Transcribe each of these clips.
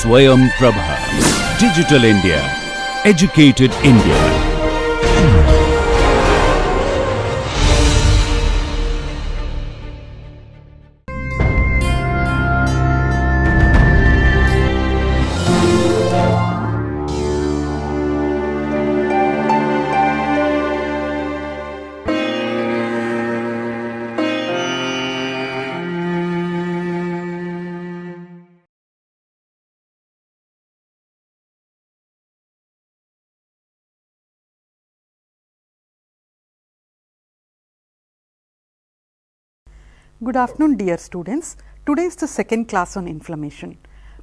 Swayam Prabha. Digital India. Educated India. Good afternoon, dear students. Today is the second class on inflammation.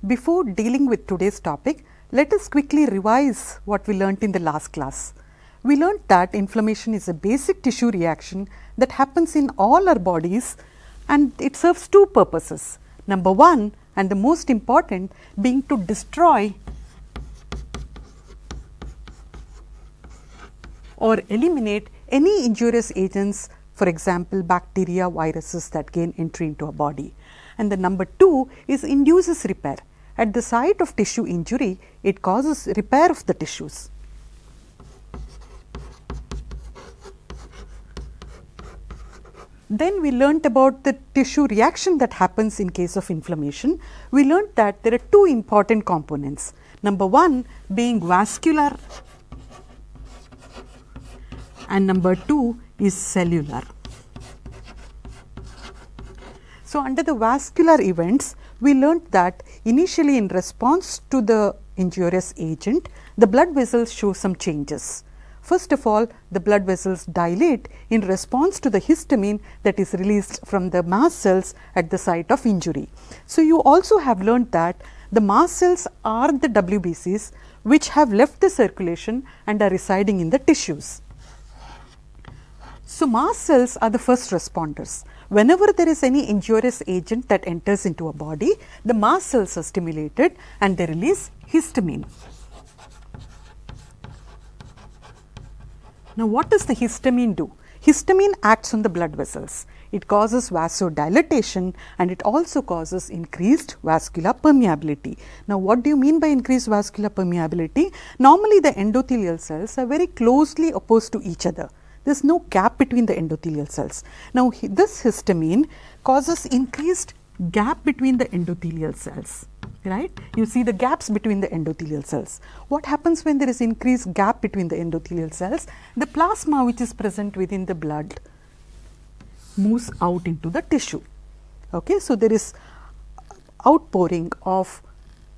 Before dealing with today's topic, let us quickly revise what we learnt in the last class. We learnt that inflammation is a basic tissue reaction that happens in all our bodies and it serves two purposes. Number one, and the most important, being to destroy or eliminate any injurious agents, for example, bacteria, viruses that gain entry into a body. And the number two is induces repair. At the site of tissue injury, it causes repair of the tissues. Then we learnt about the tissue reaction that happens in case of inflammation. We learnt that there are two important components. Number one being vascular and number two is cellular. So, under the vascular events, we learnt that initially in response to the injurious agent, the blood vessels show some changes. First of all, the blood vessels dilate in response to the histamine that is released from the mast cells at the site of injury. So, you also have learnt that the mast cells are the WBCs which have left the circulation and are residing in the tissues. So, mast cells are the first responders. Whenever there is any injurious agent that enters into a body, the mast cells are stimulated and they release histamine. Now, what does the histamine do? Histamine acts on the blood vessels. It causes vasodilatation and it also causes increased vascular permeability. Now, what do you mean by increased vascular permeability? Normally, the endothelial cells are very closely opposed to each other. There is no gap between the endothelial cells. Now, this histamine causes increased gap between the endothelial cells, right? You see the gaps between the endothelial cells. What happens when there is increased gap between the endothelial cells? The plasma which is present within the blood moves out into the tissue. Okay, so there is outpouring of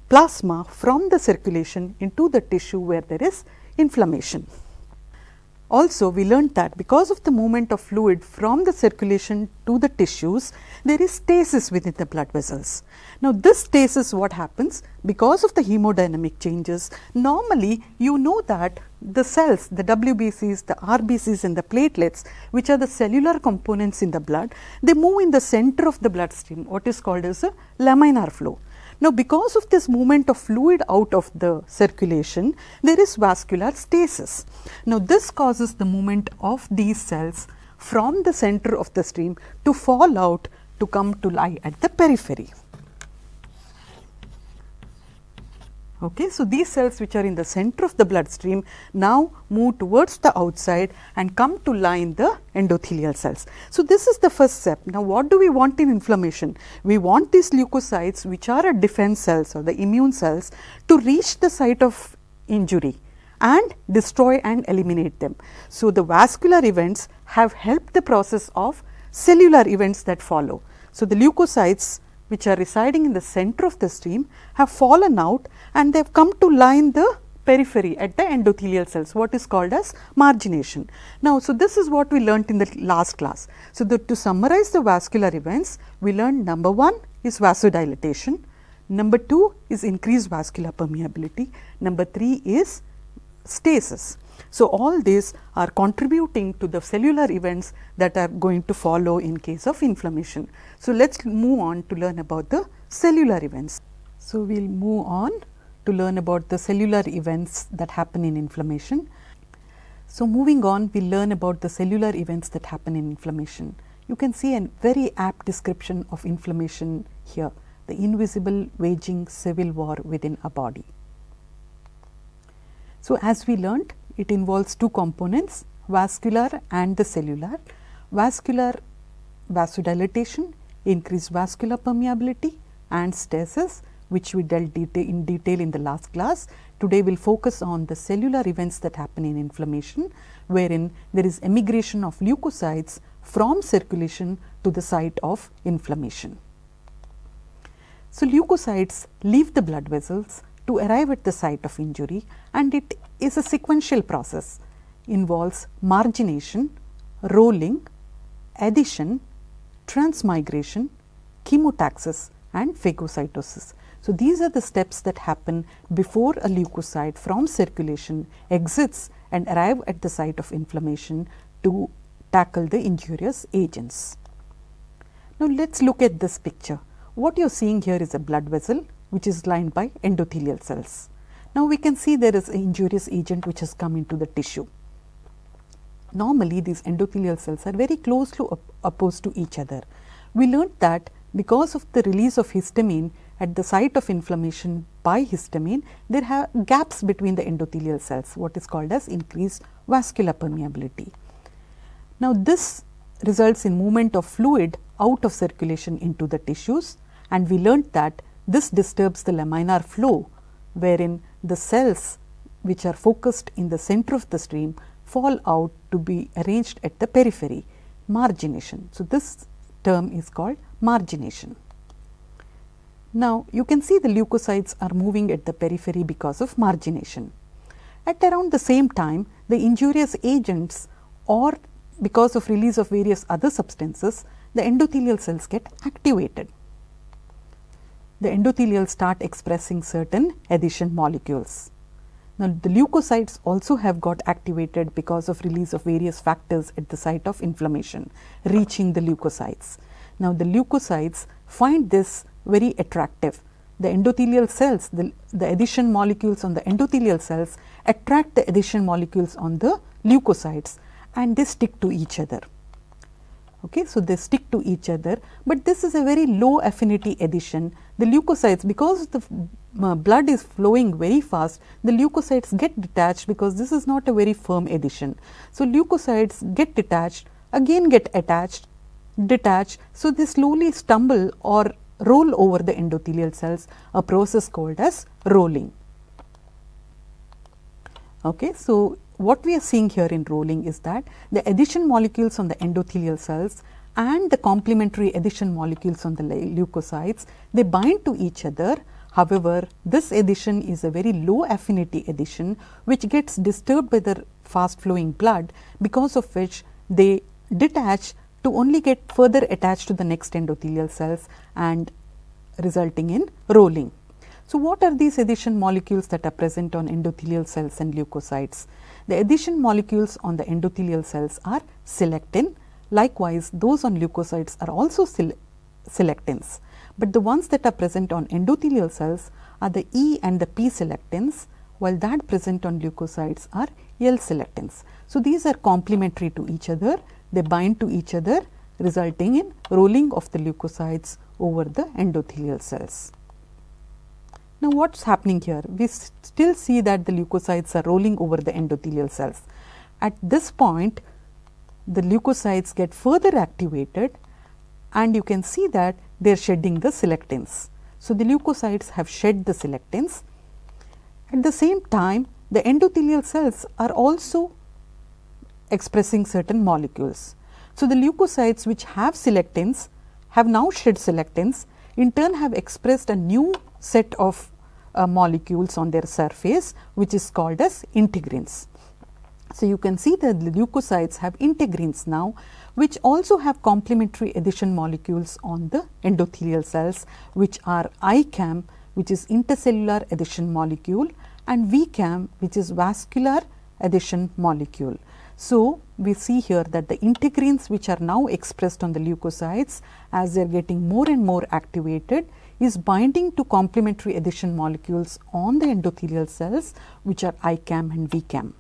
plasma from the circulation into the tissue where there is inflammation. Also, we learnt that because of the movement of fluid from the circulation to the tissues, there is stasis within the blood vessels. Now, this stasis, what happens? Because of the hemodynamic changes, normally you know that the cells, the WBCs, the RBCs and the platelets, which are the cellular components in the blood, they move in the center of the bloodstream, what is called as a laminar flow. Now, because of this movement of fluid out of the circulation, there is vascular stasis. Now, this causes the movement of these cells from the center of the stream to fall out to come to lie at the periphery. Okay, so these cells which are in the center of the bloodstream now move towards the outside and come to lie in the endothelial cells. So, this is the first step. Now, what do we want in inflammation? We want these leukocytes which are a defense cells or the immune cells to reach the site of injury and destroy and eliminate them. So, the vascular events have helped the process of cellular events that follow. So, the leukocytes which are residing in the center of the stream have fallen out and they have come to line the periphery at the endothelial cells, what is called as margination. Now, so this is what we learnt in the last class. So, to summarize the vascular events, we learned number one is vasodilatation, number two is increased vascular permeability, number three is stasis. So, all these are contributing to the cellular events that are going to follow in case of inflammation. So, let us move on to learn about the cellular events. So, we will move on to learn about the cellular events that happen in inflammation. So, moving on, we learn about the cellular events that happen in inflammation. You can see a very apt description of inflammation here. the invisible waging civil war within a body. So, as we learnt, it involves two components, vascular and the cellular. Vascular vasodilatation, increased vascular permeability, and stasis, which we dealt in detail in the last class. Today we will focus on the cellular events that happen in inflammation, wherein there is emigration of leukocytes from circulation to the site of inflammation. So, leukocytes leave the blood vessels to arrive at the site of injury, and it is a sequential process, involves margination, rolling, adhesion, transmigration, chemotaxis, and Faygo Cytosis. So, these are the steps that happen before a leukocyte from circulation exits and arrive at the site of inflammation to tackle the injurious agents. Now, let us look at this picture. What you are seeing here is a blood vessel which is lined by endothelial cells. Now, we can see there is an injurious agent which has come into the tissue. Normally, these endothelial cells are very closely opposed to each other. We learnt that because of the release of histamine at the site of inflammation by histamine, there are gaps between the endothelial cells, what is called as increased vascular permeability. Now, this results in movement of fluid out of circulation into the tissues, and we learnt that this disturbs the laminar flow, wherein the cells which are focused in the center of the stream fall out to be arranged at the periphery, margination. So, this term is called margination. Now, you can see the leukocytes are moving at the periphery because of margination. At around the same time, the injurious agents, or because of release of various other substances, the endothelial cells get activated. The endothelial start expressing certain adhesion molecules. Now, the leukocytes also have got activated because of release of various factors at the site of inflammation, reaching the leukocytes. Now, the leukocytes find this very attractive. The endothelial cells, the adhesion molecules on the endothelial cells attract the adhesion molecules on the leukocytes, and they stick to each other. Okay, so, they stick to each other, but this is a very low affinity adhesion. The leukocytes, because the blood is flowing very fast, the leukocytes get detached because this is not a very firm adhesion. So, leukocytes get detached, again get attached, detached. So, they slowly stumble or roll over the endothelial cells, a process called as rolling. Okay, so, what we are seeing here in rolling is that the adhesion molecules on the endothelial cells and the complementary adhesion molecules on the leukocytes, they bind to each other. However, this adhesion is a very low affinity adhesion which gets disturbed by the fast flowing blood, because of which they detach to only get further attached to the next endothelial cells and resulting in rolling. So, what are these adhesion molecules that are present on endothelial cells and leukocytes? The adhesion molecules on the endothelial cells are selectin. Likewise, those on leukocytes are also selectins, but the ones that are present on endothelial cells are the E and the P selectins, while that present on leukocytes are L selectins. So, these are complementary to each other, they bind to each other, resulting in rolling of the leukocytes over the endothelial cells. Now, what is happening here? We still see that the leukocytes are rolling over the endothelial cells. At this point, the leukocytes get further activated, and you can see that they are shedding the selectins. So, the leukocytes have shed the selectins. At the same time, the endothelial cells are also expressing certain molecules. So, the leukocytes which have selectins have now shed selectins, in turn have expressed a new set of molecules on their surface, which is called as integrins. So, you can see that the leukocytes have integrins now, which also have complementary adhesion molecules on the endothelial cells, which are ICAM, which is intercellular adhesion molecule, and VCAM, which is vascular adhesion molecule. So, we see here that the integrins which are now expressed on the leukocytes, as they are getting more and more activated, is binding to complementary adhesion molecules on the endothelial cells, which are ICAM and VCAM.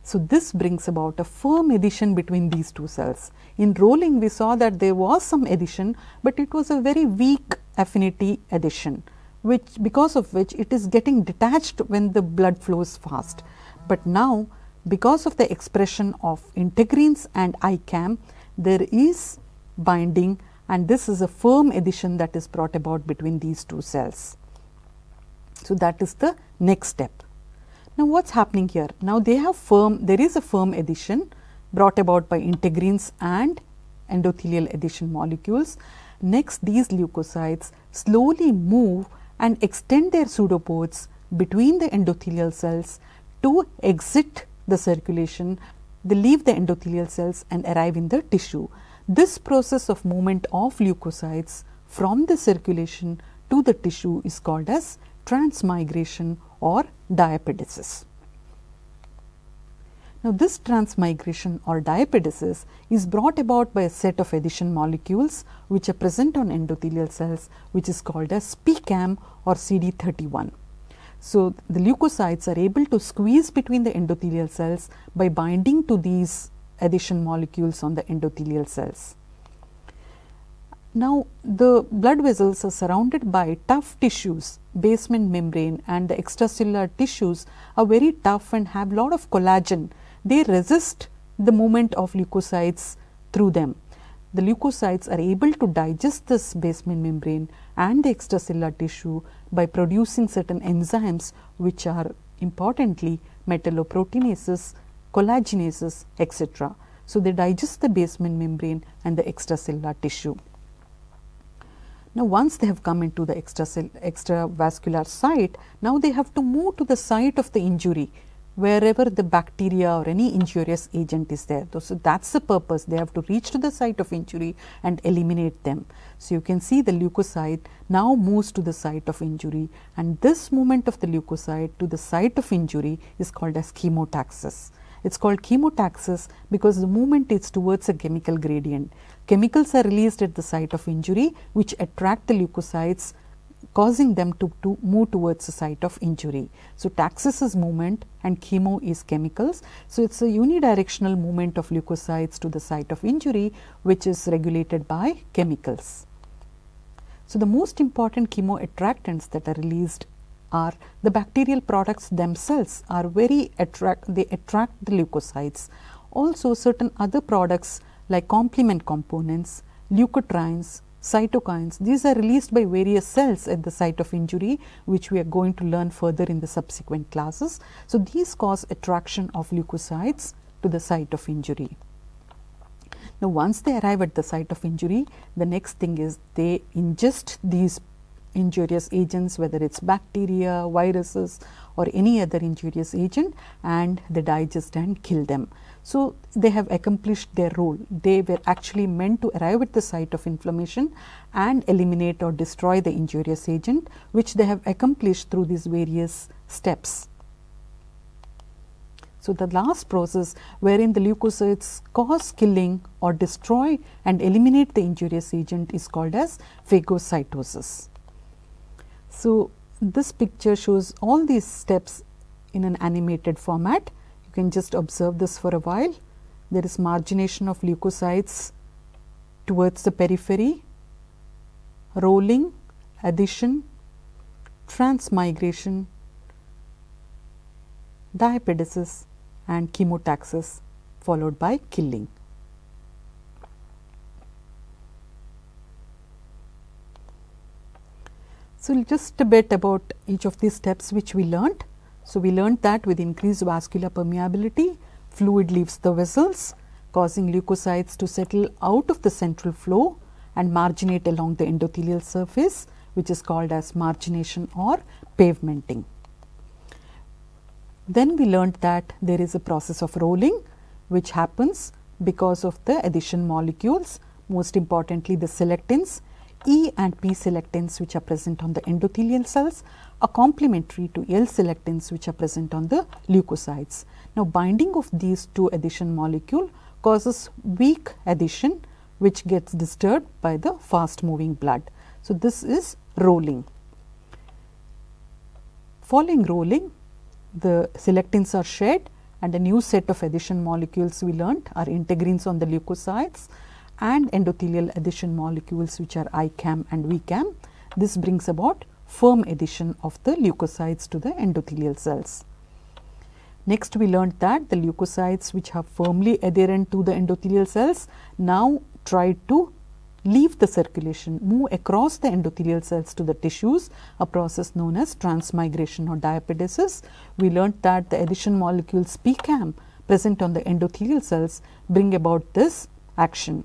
So, this brings about a firm adhesion between these two cells. In rolling, we saw that there was some adhesion, but it was a very weak affinity addition, which because of which it is getting detached when the blood flows fast. But now because of the expression of integrins and ICAM, there is binding, and this is a firm addition that is brought about between these two cells. So that is the next step. Now what's happening here? Now there is a firm addition brought about by integrins and endothelial adhesion molecules. Next, these leukocytes slowly move and extend their pseudopods between the endothelial cells to exit the circulation. They leave the endothelial cells and arrive in the tissue. This process of movement of leukocytes from the circulation to the tissue is called as transmigration or diapedesis. Now, this transmigration or diapedesis is brought about by a set of adhesion molecules which are present on endothelial cells, which is called as PCAM or CD31. So, the leukocytes are able to squeeze between the endothelial cells by binding to these adhesion molecules on the endothelial cells. Now, the blood vessels are surrounded by tough tissues, basement membrane, and the extracellular tissues are very tough and have lot of collagen. They resist the movement of leukocytes through them. The leukocytes are able to digest this basement membrane and the extracellular tissue by producing certain enzymes which are importantly metalloproteinases, collagenases, etc. So, they digest the basement membrane and the extracellular tissue. Now, once they have come into the extravascular site, now they have to move to the site of the injury, wherever the bacteria or any injurious agent is there. So, that is the purpose. They have to reach to the site of injury and eliminate them. So, you can see the leukocyte now moves to the site of injury, and this movement of the leukocyte to the site of injury is called as chemotaxis. It is called chemotaxis because the movement is towards a chemical gradient. Chemicals are released at the site of injury which attract the leukocytes, causing them to move towards the site of injury. So, taxis is movement and chemo is chemicals. So, it is a unidirectional movement of leukocytes to the site of injury which is regulated by chemicals. So, the most important chemoattractants that are released are the bacterial products themselves are they attract the leukocytes. Also, certain other products like complement components, leukotrienes, cytokines, these are released by various cells at the site of injury, which we are going to learn further in the subsequent classes. So, these cause attraction of leukocytes to the site of injury. Now, once they arrive at the site of injury, the next thing is they ingest these injurious agents, whether it is bacteria, viruses or any other injurious agent, and they digest and kill them. So, they have accomplished their role. They were actually meant to arrive at the site of inflammation and eliminate or destroy the injurious agent, which they have accomplished through these various steps. So, the last process wherein the leukocytes cause killing or destroy and eliminate the injurious agent is called as Faygo Cytosis. So, this picture shows all these steps in an animated format. You can just observe this for a while. There is margination of leukocytes towards the periphery, rolling, adhesion, transmigration, diapedesis and chemotaxis, followed by killing. So, just a bit about each of these steps which we learnt. So, we learnt that with increased vascular permeability, fluid leaves the vessels, causing leukocytes to settle out of the central flow and marginate along the endothelial surface, which is called as margination or pavementing. Then we learnt that there is a process of rolling which happens because of the adhesion molecules, most importantly the selectins, E and P selectins which are present on the endothelial cells are complementary to L selectins which are present on the leukocytes. Now, binding of these two adhesion molecule causes weak adhesion which gets disturbed by the fast moving blood. So, this is rolling. Following rolling, the selectins are shed and a new set of adhesion molecules we learnt are integrins on the leukocytes and endothelial adhesion molecules which are ICAM and VCAM. This brings about firm adhesion of the leukocytes to the endothelial cells. Next, we learned that the leukocytes which are firmly adherent to the endothelial cells now try to leave the circulation, move across the endothelial cells to the tissues, a process known as transmigration or diapedesis. We learned that the adhesion molecules PCAM present on the endothelial cells bring about this action.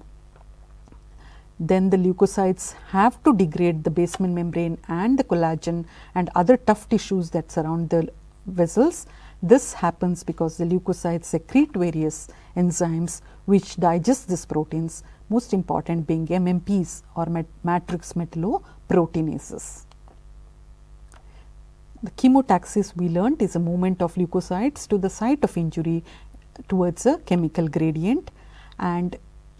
Then the leukocytes have to degrade the basement membrane and the collagen and other tough tissues that surround the vessels. This happens because the leukocytes secrete various enzymes which digest these proteins, most important being MMPs or matrix metalloproteinases. The chemotaxis we learnt is a movement of leukocytes to the site of injury towards a chemical gradient, and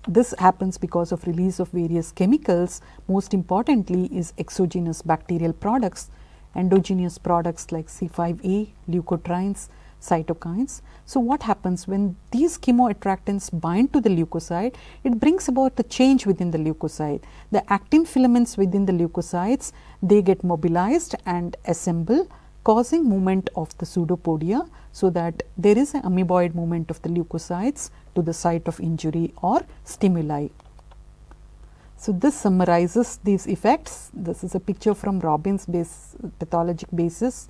this happens because of release of various chemicals. Most importantly is exogenous bacterial products, endogenous products like C5a, leukotrienes, cytokines. So, what happens when these chemoattractants bind to the leukocyte? It brings about a change within the leukocyte. The actin filaments within the leukocytes, they get mobilized and assemble, causing movement of the pseudopodia, so that there is an amoeboid movement of the leukocytes to the site of injury or stimuli. So, this summarizes these effects. This is a picture from Robbins pathologic basis.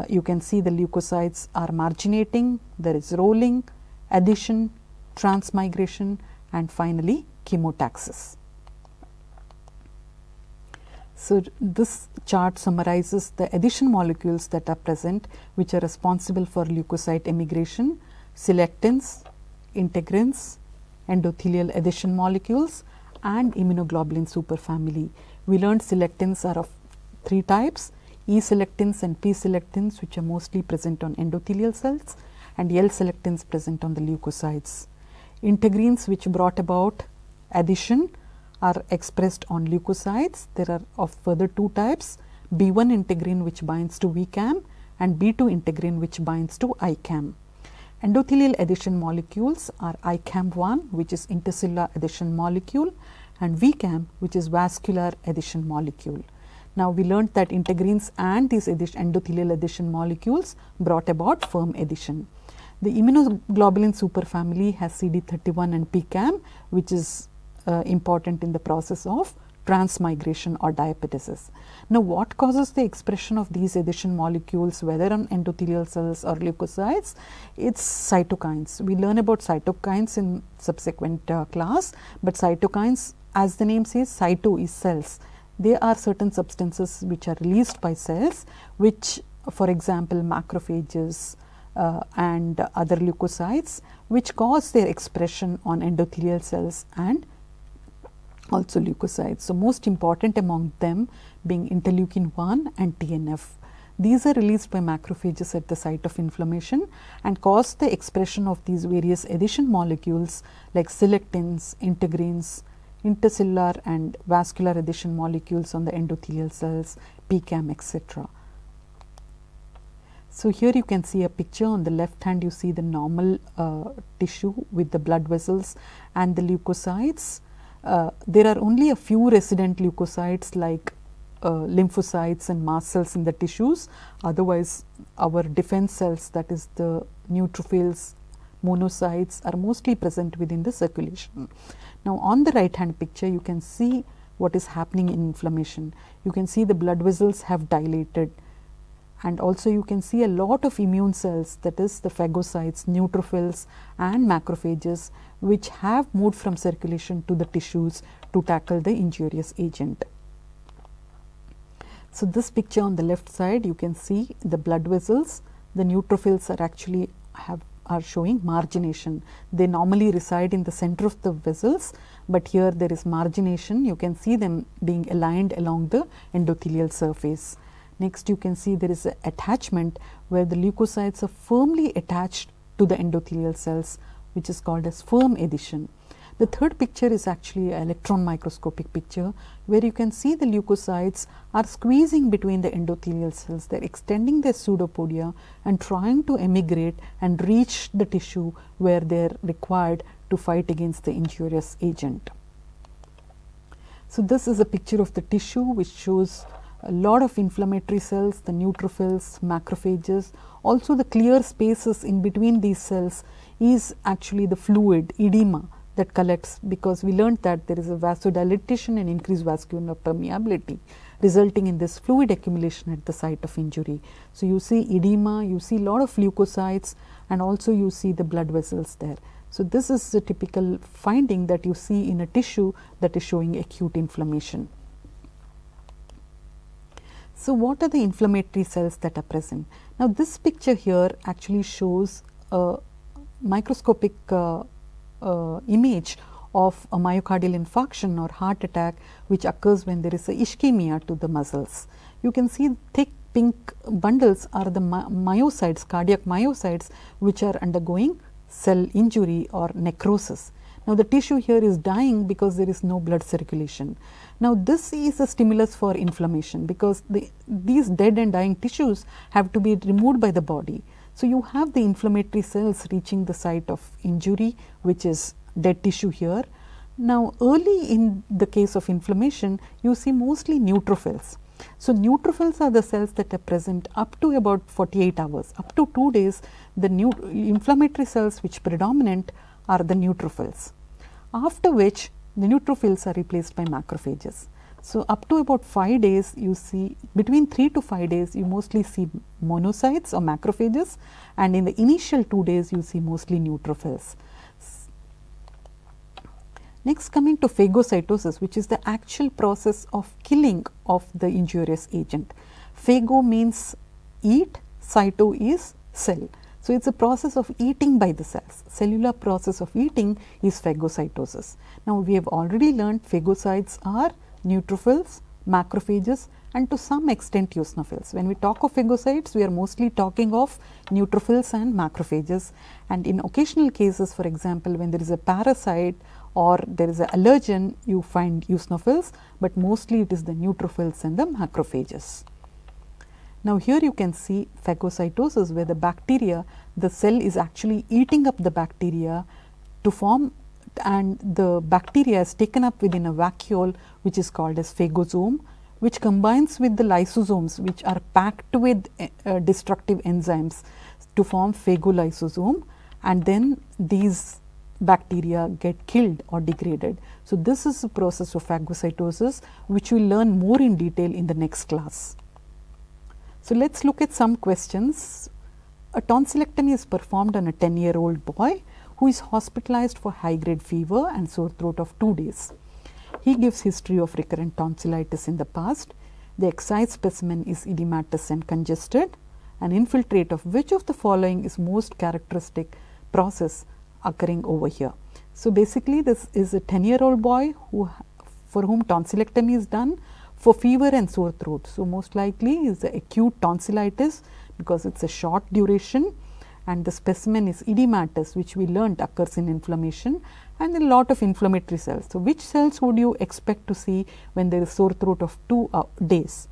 You can see the leukocytes are marginating, there is rolling, adhesion, transmigration, and finally chemotaxis. So, this chart summarizes the adhesion molecules that are present, which are responsible for leukocyte emigration: selectins, integrins, endothelial adhesion molecules, and immunoglobulin superfamily. We learned selectins are of 3 types: E-selectins and P-selectins, which are mostly present on endothelial cells, and L-selectins present on the leukocytes. Integrins, which brought about adhesion, are expressed on leukocytes. There are of further 2 types: B1 integrin, which binds to VCAM, and B2 integrin, which binds to ICAM. Endothelial adhesion molecules are ICAM1, which is intercellular adhesion molecule, and VCAM, which is vascular adhesion molecule. Now, we learned that integrins and these endothelial adhesion molecules brought about firm adhesion. The immunoglobulin superfamily has CD31 and PCAM, which is important in the process of transmigration or diapedesis. Now, what causes the expression of these adhesion molecules, whether on endothelial cells or leukocytes? It's cytokines. We learn about cytokines in subsequent class, but cytokines, as the name says, cyto is cells. They are certain substances which are released by cells, which, for example, macrophages and other leukocytes, which cause their expression on endothelial cells and also leukocytes. So, most important among them being interleukin-1 and TNF. These are released by macrophages at the site of inflammation and cause the expression of these various adhesion molecules like selectins, integrins, intercellular and vascular adhesion molecules on the endothelial cells, PCAM, etc. So, here you can see a picture. On the left hand you see the normal tissue with the blood vessels and the leukocytes. There are only a few resident leukocytes like lymphocytes and mast cells in the tissues. Otherwise, our defense cells, that is the neutrophils, monocytes, are mostly present within the circulation. Now, on the right hand picture you can see what is happening in inflammation. You can see the blood vessels have dilated, and also you can see a lot of immune cells, that is the phagocytes, neutrophils and macrophages, which have moved from circulation to the tissues to tackle the injurious agent. So, this picture on the left side you can see the blood vessels. The neutrophils are actually are showing margination. They normally reside in the center of the vessels, but here there is margination. You can see them being aligned along the endothelial surface. Next, you can see there is an attachment where the leukocytes are firmly attached to the endothelial cells, which is called as firm adhesion. The third picture is actually an electron microscopic picture, where you can see the leukocytes are squeezing between the endothelial cells. They are extending their pseudopodia and trying to emigrate and reach the tissue where they are required to fight against the injurious agent. So, this is a picture of the tissue which shows a lot of inflammatory cells, the neutrophils, macrophages. Also the clear spaces in between these cells is actually the fluid, edema, that collects, because we learned that there is a vasodilatation and increased vascular permeability resulting in this fluid accumulation at the site of injury. So, you see edema, you see lot of leukocytes, and also you see the blood vessels there. So, this is the typical finding that you see in a tissue that is showing acute inflammation. So, what are the inflammatory cells that are present? Now, this picture here actually shows a microscopic image of a myocardial infarction or heart attack which occurs when there is a ischemia to the muscles. You can see thick pink bundles are the myocytes, cardiac myocytes, which are undergoing cell injury or necrosis. Now, the tissue here is dying because there is no blood circulation. Now, this is a stimulus for inflammation, because these dead and dying tissues have to be removed by the body. So, you have the inflammatory cells reaching the site of injury, which is dead tissue here. Now, early in the case of inflammation, you see mostly neutrophils. So, neutrophils are the cells that are present up to about 48 hours, up to 2 days. The inflammatory cells which predominant are the neutrophils, after which the neutrophils are replaced by macrophages. So, up to about 5 days you see, between 3 to 5 days you mostly see monocytes or macrophages, and in the initial 2 days you see mostly neutrophils. Next, coming to phagocytosis, which is the actual process of killing of the injurious agent. Phago means eat, cyto is cell. So, it is a process of eating by the cells. Cellular process of eating is phagocytosis. Now, we have already learned phagocytes are neutrophils, macrophages, and to some extent eosinophils. When we talk of phagocytes, we are mostly talking of neutrophils and macrophages, and in occasional cases, for example, when there is a parasite or there is an allergen, you find eosinophils, but mostly it is the neutrophils and the macrophages. Now, here you can see phagocytosis, where the bacteria, the cell is actually eating up the bacteria to form, and the bacteria is taken up within a vacuole which is called as phagosome, which combines with the lysosomes which are packed with destructive enzymes to form phagolysosome, and then these bacteria get killed or degraded. So, this is the process of phagocytosis, which we will learn more in detail in the next class. So, let us look at some questions. A tonsillectomy is performed on a 10-year-old boy who is hospitalized for high grade fever and sore throat of 2 days. He gives history of recurrent tonsillitis in the past. The excised specimen is edematous and congested. An infiltrate of which of the following is most characteristic process occurring over here. So, basically this is a 10-year-old boy for whom tonsillectomy is done for fever and sore throat. So, most likely is the acute tonsillitis, because it is a short duration, and the specimen is edematous, which we learnt occurs in inflammation, and a lot of inflammatory cells. So, which cells would you expect to see when there is sore throat of 2 days?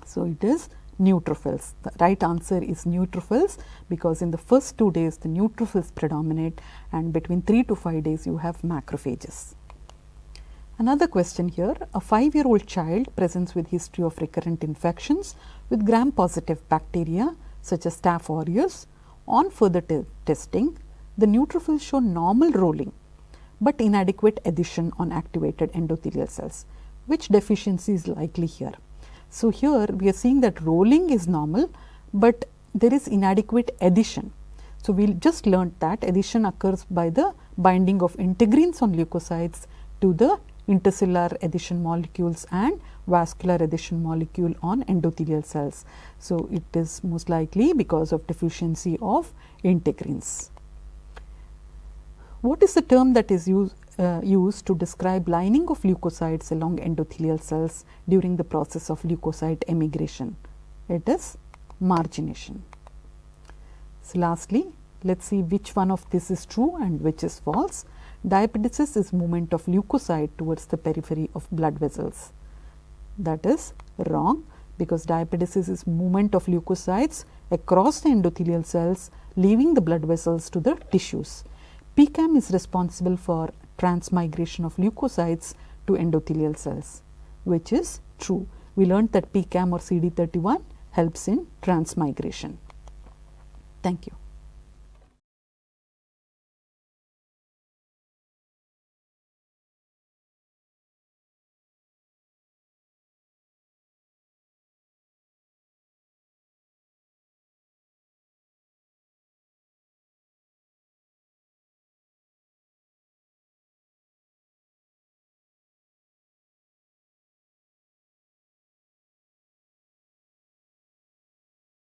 So, it is neutrophils. The right answer is neutrophils, because in the first 2 days the neutrophils predominate, and between 3 to 5 days you have macrophages. Another question here, a 5-year-old child presents with history of recurrent infections with gram-positive bacteria such as Staph aureus. On further testing, the neutrophils show normal rolling, but inadequate adhesion on activated endothelial cells. Which deficiency is likely here? So, here we are seeing that rolling is normal, but there is inadequate adhesion. So, we just learnt that adhesion occurs by the binding of integrins on leukocytes to the intercellular adhesion molecules and vascular adhesion molecule on endothelial cells. So, it is most likely because of deficiency of integrins. What is the term that is used to describe lining of leukocytes along endothelial cells during the process of leukocyte emigration? It is margination. So, lastly, let us see which one of this is true and which is false. Diapedesis is movement of leukocyte towards the periphery of blood vessels. That is wrong, because diapedesis is movement of leukocytes across the endothelial cells, leaving the blood vessels to the tissues. PCAM is responsible for transmigration of leukocytes to endothelial cells, which is true. We learned that PCAM or CD31 helps in transmigration. Thank you.